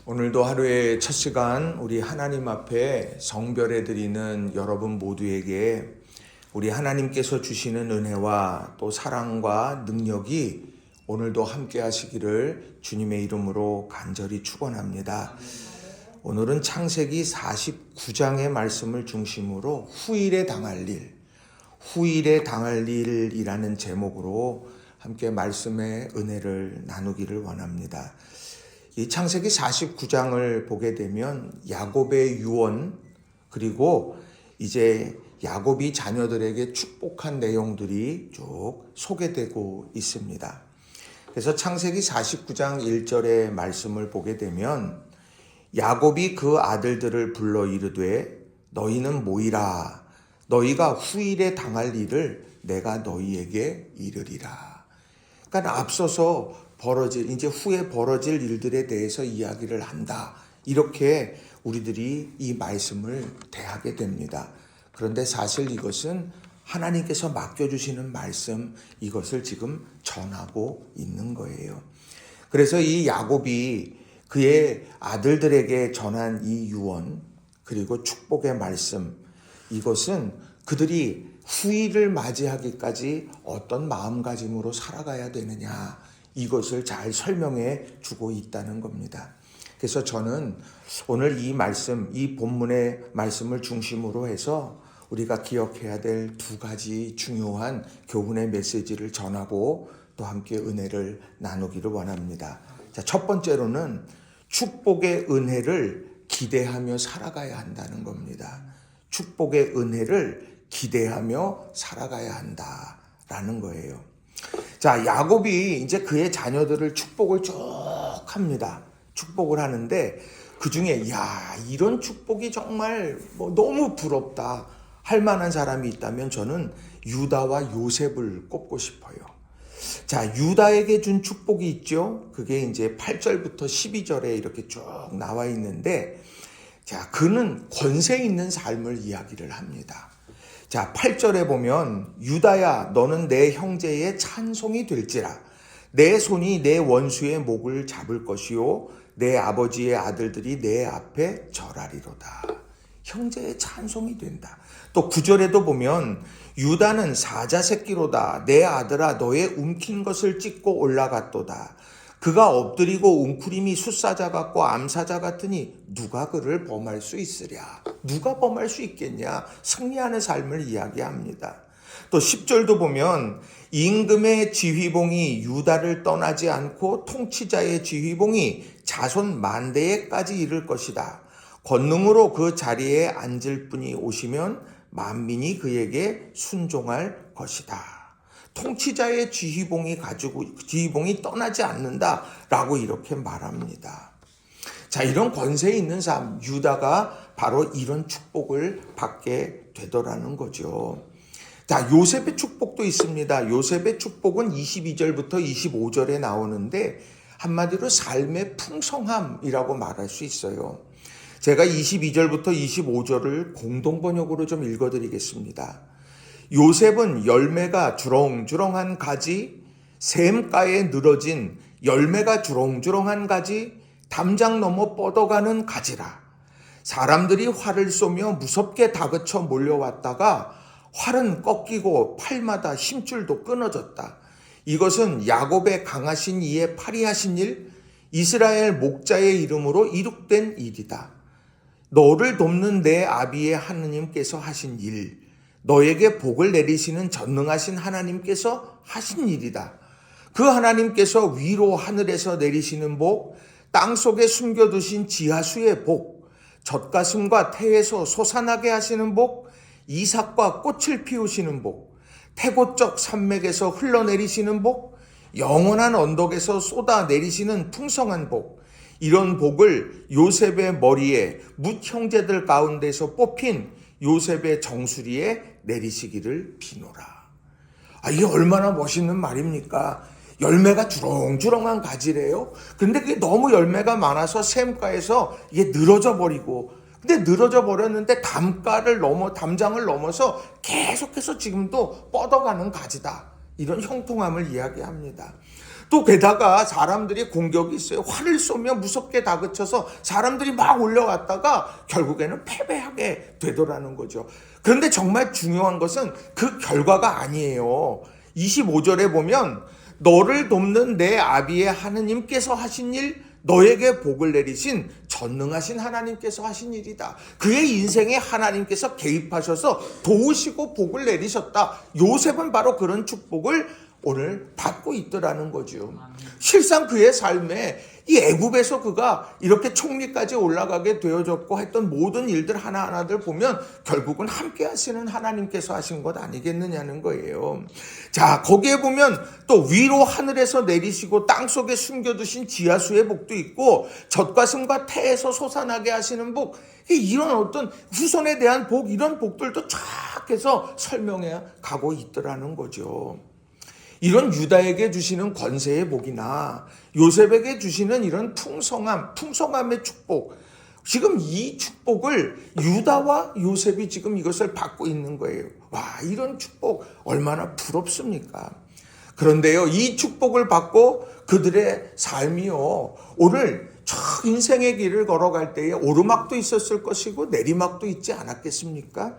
오늘도 하루의 첫 시간 우리 하나님 앞에 성별해 드리는 여러분 모두에게 우리 하나님께서 주시는 은혜와 또 사랑과 능력이 오늘도 함께 하시기를 주님의 이름으로 간절히 축원합니다. 오늘은 창세기 49장의 말씀을 중심으로 후일에 당할 일이라는 제목으로 함께 말씀의 은혜를 나누기를 원합니다. 이 창세기 49장을 보게 되면 야곱의 유언 그리고 이제 야곱이 자녀들에게 축복한 내용들이 쭉 소개되고 있습니다. 그래서 창세기 49장 1절의 말씀을 보게 되면 야곱이 그 아들들을 불러 이르되 너희는 모이라 너희가 후일에 당할 일을 내가 너희에게 이르리라. 그러니까 앞서서 이제 후에 벌어질 일들에 대해서 이야기를 한다. 이렇게 우리들이 이 말씀을 대하게 됩니다. 그런데 사실 이것은 하나님께서 맡겨주시는 말씀, 이것을 지금 전하고 있는 거예요. 그래서 이 야곱이 그의 아들들에게 전한 이 유언, 그리고 축복의 말씀, 이것은 그들이 후일을 맞이하기까지 어떤 마음가짐으로 살아가야 되느냐, 이것을 잘 설명해 주고 있다는 겁니다. 그래서 저는 오늘 이 말씀, 이 본문의 말씀을 중심으로 해서 우리가 기억해야 될 두 가지 중요한 교훈의 메시지를 전하고 또 함께 은혜를 나누기를 원합니다. 자, 첫 번째로는 축복의 은혜를 기대하며 살아가야 한다는 겁니다. 축복의 은혜를 기대하며 살아가야 한다라는 거예요. 자, 야곱이 이제 그의 자녀들을 축복을 쭉 합니다. 축복을 하는데 그 중에 이런 축복이 정말 너무 부럽다 할 만한 사람이 있다면 저는 유다와 요셉을 꼽고 싶어요. 자, 유다에게 준 축복이 있죠. 그게 이제 8절부터 12절에 이렇게 쭉 나와 있는데, 자, 그는 권세 있는 삶을 이야기를 합니다. 자, 8절에 보면 유다야 너는 내 형제의 찬송이 될지라 내 손이 내 원수의 목을 잡을 것이요 내 아버지의 아들들이 내 앞에 절하리로다. 형제의 찬송이 된다. 또 9절에도 보면 유다는 사자 새끼로다. 내 아들아 너의 움킨 것을 찢고 올라갔도다. 그가 엎드리고 웅크림이 숫사자 같고 암사자 같으니 누가 그를 범할 수 있으랴. 누가 범할 수 있겠냐. 승리하는 삶을 이야기합니다. 또 10절도 보면 임금의 지휘봉이 유다를 떠나지 않고 통치자의 지휘봉이 자손 만대에까지 이를 것이다. 권능으로 그 자리에 앉을 분이 오시면 만민이 그에게 순종할 것이다. 통치자의 지휘봉이 떠나지 않는다라고 이렇게 말합니다. 자, 이런 권세 있는 삶, 유다가 바로 이런 축복을 받게 되더라는 거죠. 자, 요셉의 축복도 있습니다. 요셉의 축복은 22절부터 25절에 나오는데 한마디로 삶의 풍성함이라고 말할 수 있어요. 제가 22절부터 25절을 공동번역으로 좀 읽어드리겠습니다. 요셉은 열매가 주렁주렁한 가지, 샘가에 늘어진 열매가 주렁주렁한 가지, 담장 넘어 뻗어가는 가지라. 사람들이 활을 쏘며 무섭게 다그쳐 몰려왔다가 활은 꺾이고 팔마다 힘줄도 끊어졌다. 이것은 야곱의 강하신 이의 파리하신 일, 이스라엘 목자의 이름으로 이룩된 일이다. 너를 돕는 내 아비의 하느님께서 하신 일, 너에게 복을 내리시는 전능하신 하나님께서 하신 일이다. 그 하나님께서 위로 하늘에서 내리시는 복, 땅속에 숨겨두신 지하수의 복, 젖가슴과 태에서 솟아나게 하시는 복, 이삭과 꽃을 피우시는 복, 태고적 산맥에서 흘러내리시는 복, 영원한 언덕에서 쏟아내리시는 풍성한 복, 이런 복을 요셉의 머리에 뭇 형제들 가운데서 뽑힌 요셉의 정수리에 내리시기를 비노라. 이게 얼마나 멋있는 말입니까? 열매가 주렁주렁한 가지래요. 근데 그게 너무 열매가 많아서 샘가에서 이게 늘어져 버리고, 근데 늘어져 버렸는데 담장을 넘어서 계속해서 지금도 뻗어가는 가지다. 이런 형통함을 이야기합니다. 또 게다가 사람들이 공격이 있어요. 활을 쏘며 무섭게 다그쳐서 사람들이 막 올려갔다가 결국에는 패배하게 되더라는 거죠. 그런데 정말 중요한 것은 그 결과가 아니에요. 25절에 보면 너를 돕는 내 아비의 하느님께서 하신 일, 너에게 복을 내리신 전능하신 하나님께서 하신 일이다. 그의 인생에 하나님께서 개입하셔서 도우시고 복을 내리셨다. 요셉은 바로 그런 축복을 오늘 받고 있더라는 거죠. 실상 그의 삶에 이 애굽에서 그가 이렇게 총리까지 올라가게 되어졌고 했던 모든 일들 하나하나들 보면 결국은 함께 하시는 하나님께서 하신 것 아니겠느냐는 거예요. 자, 거기에 보면 또 위로 하늘에서 내리시고 땅속에 숨겨두신 지하수의 복도 있고 젖가슴과 태에서 솟아나게 하시는 복, 이런 어떤 후손에 대한 복, 이런 복들도 쫙 해서 설명해 가고 있더라는 거죠. 이런 유다에게 주시는 권세의 복이나 요셉에게 주시는 이런 풍성함의 축복, 지금 이 축복을 유다와 요셉이 지금 이것을 받고 있는 거예요. 와, 이런 축복 얼마나 부럽습니까? 그런데요, 이 축복을 받고 그들의 삶이요, 오늘 저 인생의 길을 걸어갈 때에 오르막도 있었을 것이고 내리막도 있지 않았겠습니까?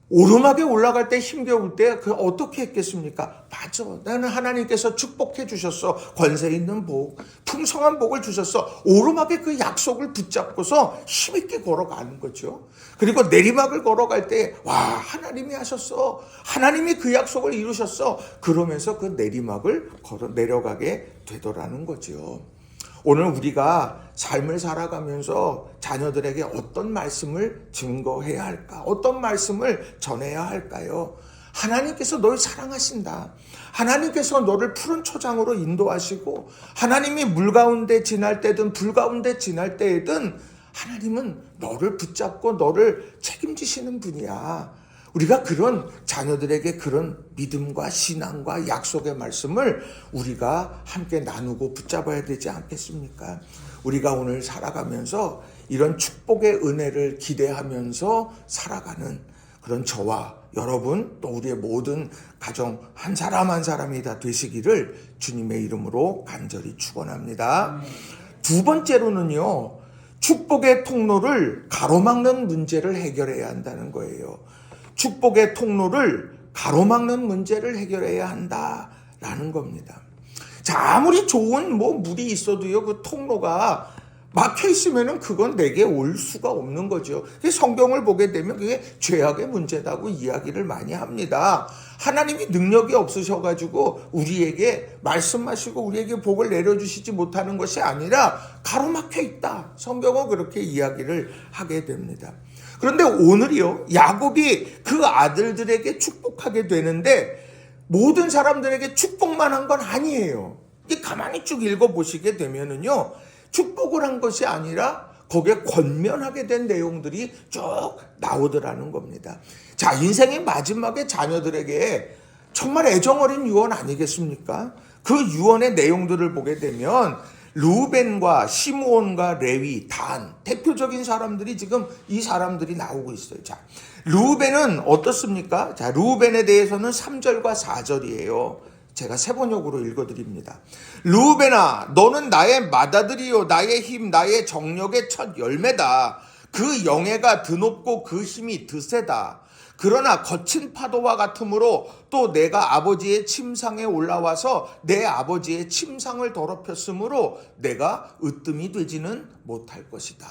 오르막에 올라갈 때 힘겨울 때 그 어떻게 했겠습니까? 맞아. 나는 하나님께서 축복해 주셨어. 권세 있는 복, 풍성한 복을 주셨어. 오르막에 그 약속을 붙잡고서 힘있게 걸어가는 거죠. 그리고 내리막을 걸어갈 때 와, 하나님이 하셨어. 하나님이 그 약속을 이루셨어. 그러면서 그 내리막을 걸어 내려가게 되더라는 거죠. 오늘 우리가 삶을 살아가면서 자녀들에게 어떤 말씀을 증거해야 할까? 어떤 말씀을 전해야 할까요? 하나님께서 널 사랑하신다. 하나님께서 너를 푸른 초장으로 인도하시고 하나님이 물 가운데 지날 때든 불 가운데 지날 때에든 하나님은 너를 붙잡고 너를 책임지시는 분이야. 우리가 그런 자녀들에게 그런 믿음과 신앙과 약속의 말씀을 우리가 함께 나누고 붙잡아야 되지 않겠습니까? 우리가 오늘 살아가면서 이런 축복의 은혜를 기대하면서 살아가는 그런 저와 여러분, 또 우리의 모든 가정 한 사람 한 사람이 다 되시기를 주님의 이름으로 간절히 축원합니다. 두 번째로는요, 축복의 통로를 가로막는 문제를 해결해야 한다는 거예요. 축복의 통로를 가로막는 문제를 해결해야 한다라는 겁니다. 자, 아무리 좋은 물이 있어도요, 그 통로가 막혀 있으면은 그건 내게 올 수가 없는 거죠. 성경을 보게 되면 그게 죄악의 문제다고 이야기를 많이 합니다. 하나님이 능력이 없으셔가지고 우리에게 말씀하시고 우리에게 복을 내려주시지 못하는 것이 아니라 가로막혀 있다. 성경은 그렇게 이야기를 하게 됩니다. 그런데 오늘이요, 야곱이 그 아들들에게 축복하게 되는데 모든 사람들에게 축복만 한 건 아니에요. 가만히 쭉 읽어보시게 되면은요, 축복을 한 것이 아니라 거기에 권면하게 된 내용들이 쭉 나오더라는 겁니다. 자, 인생의 마지막에 자녀들에게 정말 애정어린 유언 아니겠습니까? 그 유언의 내용들을 보게 되면 루벤과 시므온과 레위, 단, 대표적인 사람들이 지금 이 사람들이 나오고 있어요. 자, 루벤은 어떻습니까? 자, 루벤에 대해서는 3절과 4절이에요. 제가 세 번역으로 읽어드립니다. 루벤아, 너는 나의 맏아들이요, 나의 힘, 나의 정력의 첫 열매다. 그 영예가 드높고 그 힘이 드세다. 그러나 거친 파도와 같으므로 또 내가 아버지의 침상에 올라와서 내 아버지의 침상을 더럽혔으므로 내가 으뜸이 되지는 못할 것이다.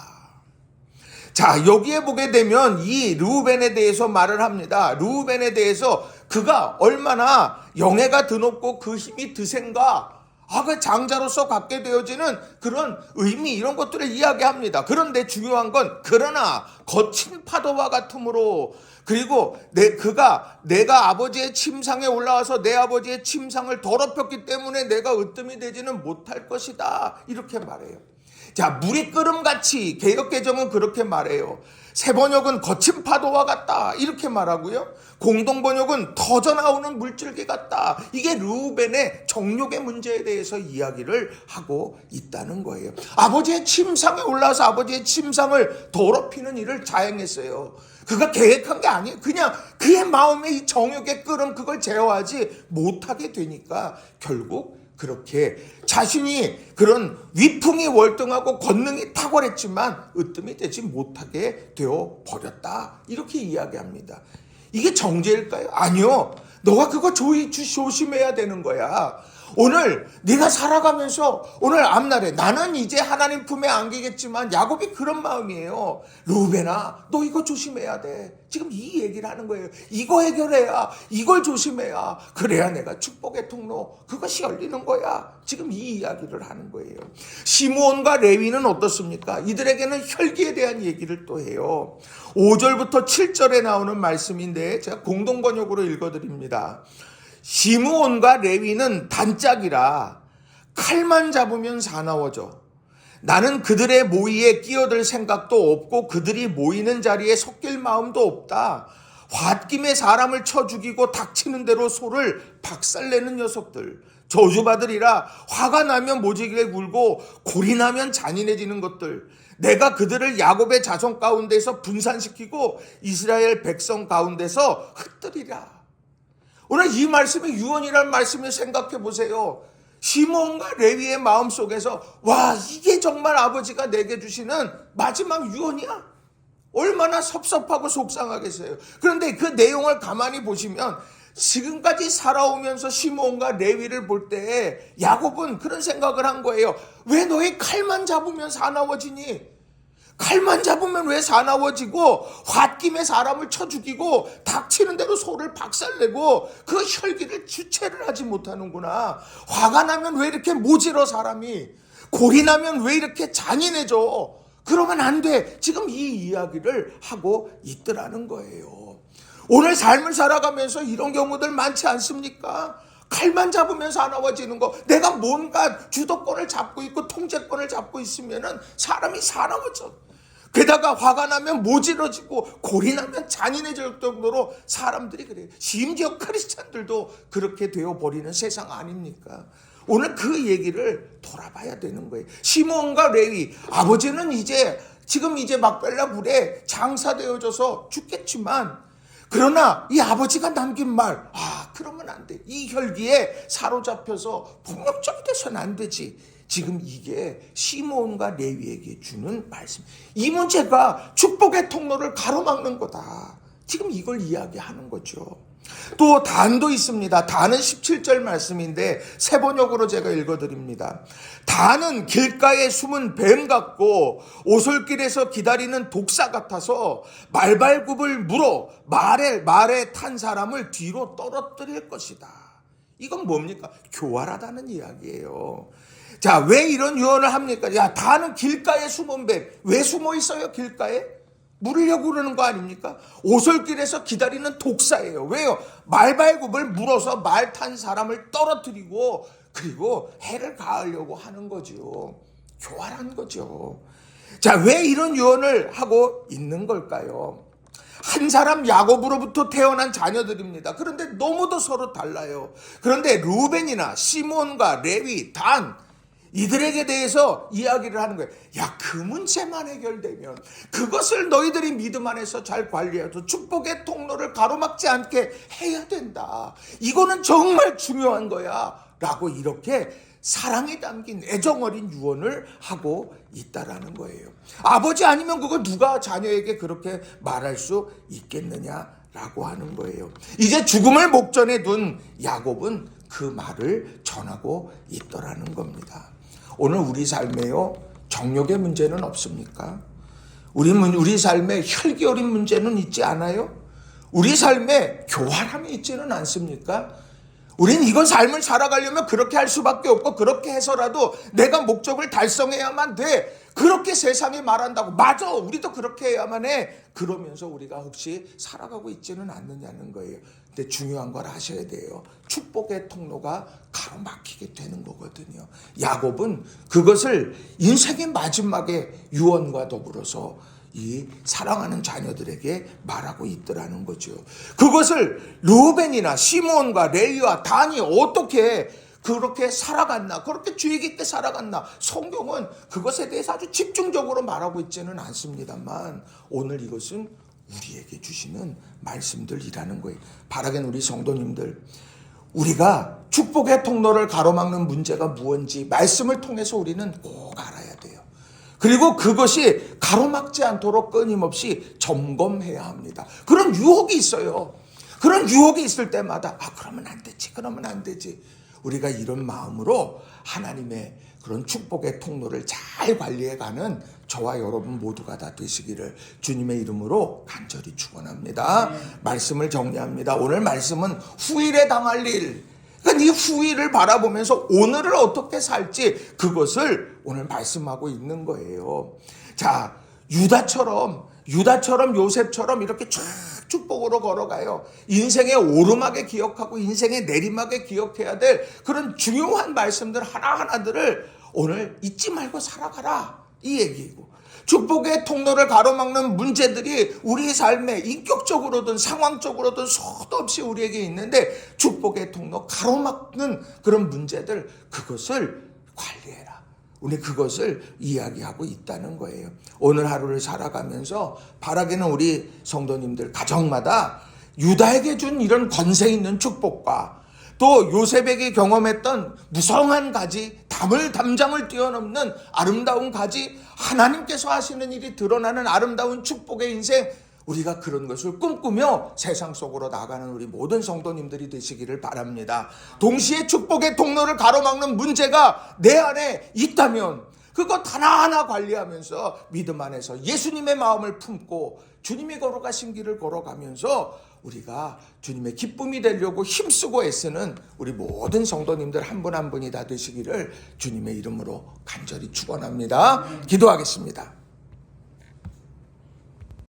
자, 여기에 보게 되면 이 르우벤에 대해서 말을 합니다. 르우벤에 대해서 그가 얼마나 영예가 드높고 그 힘이 드센가, 그 장자로서 갖게 되어지는 그런 의미, 이런 것들을 이야기합니다. 그런데 중요한 건 그러나 거친 파도와 같으므로, 그리고 내가 아버지의 침상에 올라와서 내 아버지의 침상을 더럽혔기 때문에 내가 으뜸이 되지는 못할 것이다, 이렇게 말해요. 자, 물이 끓음같이, 개역개정은 그렇게 말해요. 세번역은 거친 파도와 같다, 이렇게 말하고요. 공동번역은 터져나오는 물줄기 같다. 이게 르우벤의 정욕의 문제에 대해서 이야기를 하고 있다는 거예요. 아버지의 침상에 올라와서 아버지의 침상을 더럽히는 일을 자행했어요. 그가 계획한 게 아니에요. 그냥 그의 마음에 이 정욕의 끓음, 그걸 제어하지 못하게 되니까 결국 그렇게 자신이 그런 위풍이 월등하고 권능이 탁월했지만 으뜸이 되지 못하게 되어 버렸다. 이렇게 이야기합니다. 이게 정죄일까요? 아니요. 너가 그거 조심해야 되는 거야. 오늘 네가 살아가면서 오늘 앞날에 나는 이제 하나님 품에 안기겠지만 야곱이 그런 마음이에요. 루벤아, 너 이거 조심해야 돼. 지금 이 얘기를 하는 거예요. 이거 해결해야, 이걸 조심해야, 그래야 내가 축복의 통로 그것이 열리는 거야. 지금 이 이야기를 하는 거예요. 시므온과 레위는 어떻습니까? 이들에게는 혈기에 대한 얘기를 또 해요. 5절부터 7절에 나오는 말씀인데 제가 공동번역으로 읽어드립니다. 시므온과 레위는 단짝이라 칼만 잡으면 사나워져. 나는 그들의 모의에 끼어들 생각도 없고 그들이 모이는 자리에 섞일 마음도 없다. 홧김에 사람을 쳐 죽이고 닥치는 대로 소를 박살내는 녀석들. 저주받으리라. 화가 나면 모지게 굴고 골이 나면 잔인해지는 것들. 내가 그들을 야곱의 자손 가운데서 분산시키고 이스라엘 백성 가운데서 흩뜨리라. 오늘 이 말씀의 유언이라는 말씀을 생각해 보세요. 시므온과 레위의 마음속에서 와, 이게 정말 아버지가 내게 주시는 마지막 유언이야? 얼마나 섭섭하고 속상하겠어요. 그런데 그 내용을 가만히 보시면 지금까지 살아오면서 시므온과 레위를 볼 때 야곱은 그런 생각을 한 거예요. 왜 너희 칼만 잡으면 사나워지니? 칼만 잡으면 왜 사나워지고 홧김에 사람을 쳐 죽이고 닥치는 대로 소를 박살내고 그 혈기를 주체를 하지 못하는구나. 화가 나면 왜 이렇게 모질어 사람이. 골이 나면 왜 이렇게 잔인해져. 그러면 안 돼. 지금 이 이야기를 하고 있더라는 거예요. 오늘 삶을 살아가면서 이런 경우들 많지 않습니까? 칼만 잡으면 사나워지는 거. 내가 뭔가 주도권을 잡고 있고 통제권을 잡고 있으면은 사람이 사나워져. 게다가 화가 나면 모질어지고 골이 나면 잔인해질 정도로 사람들이 그래요. 심지어 크리스찬들도 그렇게 되어버리는 세상 아닙니까? 오늘 그 얘기를 돌아봐야 되는 거예요. 시므온과 레위, 아버지는 지금 막벨라 불에 장사되어져서 죽겠지만 그러나 이 아버지가 남긴 말, 그러면 안 돼. 이 혈기에 사로잡혀서 폭력적이 돼서는 안 되지. 지금 이게 시므온과 레위에게 주는 말씀. 이 문제가 축복의 통로를 가로막는 거다. 지금 이걸 이야기하는 거죠. 또 단도 있습니다. 단은 17절 말씀인데 새 번역으로 제가 읽어드립니다. 단은 길가에 숨은 뱀 같고 오솔길에서 기다리는 독사 같아서 말발굽을 물어 말에 탄 사람을 뒤로 떨어뜨릴 것이다. 이건 뭡니까? 교활하다는 이야기예요. 자, 왜 이런 유언을 합니까? 야, 단은 길가에 숨은 뱀. 왜 숨어 있어요, 길가에? 물으려고 그러는 거 아닙니까? 오솔길에서 기다리는 독사예요. 왜요? 말발굽을 물어서 말 탄 사람을 떨어뜨리고 그리고 해를 가하려고 하는 거죠. 교활한 거죠. 자, 왜 이런 유언을 하고 있는 걸까요? 한 사람 야곱으로부터 태어난 자녀들입니다. 그런데 너무도 서로 달라요. 그런데 루벤이나 시몬과 레위, 단 이들에게 대해서 이야기를 하는 거예요. 야, 그 문제만 해결되면 그것을 너희들이 믿음 안에서 잘 관리해도 축복의 통로를 가로막지 않게 해야 된다. 이거는 정말 중요한 거야. 라고 이렇게 사랑이 담긴 애정 어린 유언을 하고 있다라는 거예요. 아버지 아니면 그거 누가 자녀에게 그렇게 말할 수 있겠느냐라고 하는 거예요. 이제 죽음을 목전에 둔 야곱은 그 말을 전하고 있더라는 겁니다. 오늘 우리 삶에요, 정욕의 문제는 없습니까? 우리 삶에 혈기 어린 문제는 있지 않아요? 우리 삶에 교활함이 있지는 않습니까? 우린 이건 삶을 살아가려면 그렇게 할 수밖에 없고 그렇게 해서라도 내가 목적을 달성해야만 돼. 그렇게 세상이 말한다고. 맞아, 우리도 그렇게 해야만 해. 그러면서 우리가 혹시 살아가고 있지는 않느냐는 거예요. 근데 중요한 걸 아셔야 돼요. 축복의 통로가 가로막히게 되는 거거든요. 야곱은 그것을 인생의 마지막에 유언과 더불어서 이 사랑하는 자녀들에게 말하고 있더라는 거죠. 그것을 루벤이나 시몬과 레위와 단이 어떻게 그렇게 살아갔나, 그렇게 주의 깊게 살아갔나, 성경은 그것에 대해서 아주 집중적으로 말하고 있지는 않습니다만 오늘 이것은 우리에게 주시는 말씀들이라는 거예요. 바라긴 우리 성도님들, 우리가 축복의 통로를 가로막는 문제가 무엇인지 말씀을 통해서 우리는 꼭 알아야 돼요. 그리고 그것이 가로막지 않도록 끊임없이 점검해야 합니다. 그런 유혹이 있어요. 그런 유혹이 있을 때마다 그러면 안 되지, 그러면 안 되지. 우리가 이런 마음으로 하나님의 그런 축복의 통로를 잘 관리해가는 저와 여러분 모두가 다 되시기를 주님의 이름으로 간절히 축원합니다. 말씀을 정리합니다. 오늘 말씀은 후일에 당할 일, 그러니까 이 후일을 바라보면서 오늘을 어떻게 살지 그것을 오늘 말씀하고 있는 거예요. 자, 유다처럼 요셉처럼 이렇게 쫙 축복으로 걸어가요. 인생의 오르막에 기억하고 인생의 내리막에 기억해야 될 그런 중요한 말씀들 하나하나들을 오늘 잊지 말고 살아가라, 이 얘기이고, 축복의 통로를 가로막는 문제들이 우리 삶에 인격적으로든 상황적으로든 수도 없이 우리에게 있는데 축복의 통로 가로막는 그런 문제들, 그것을 관리해라. 우리 그것을 이야기하고 있다는 거예요. 오늘 하루를 살아가면서 바라기는 우리 성도님들 가정마다 유다에게 준 이런 권세 있는 축복과 또 요셉에게 경험했던 무성한 가지, 담장을 뛰어넘는 아름다운 가지, 하나님께서 하시는 일이 드러나는 아름다운 축복의 인생, 우리가 그런 것을 꿈꾸며 세상 속으로 나가는 우리 모든 성도님들이 되시기를 바랍니다. 동시에 축복의 통로를 가로막는 문제가 내 안에 있다면 그것 하나하나 관리하면서 믿음 안에서 예수님의 마음을 품고 주님이 걸어가신 길을 걸어가면서 우리가 주님의 기쁨이 되려고 힘쓰고 애쓰는 우리 모든 성도님들 한 분 한 분이 다 되시기를 주님의 이름으로 간절히 축원합니다. 기도하겠습니다.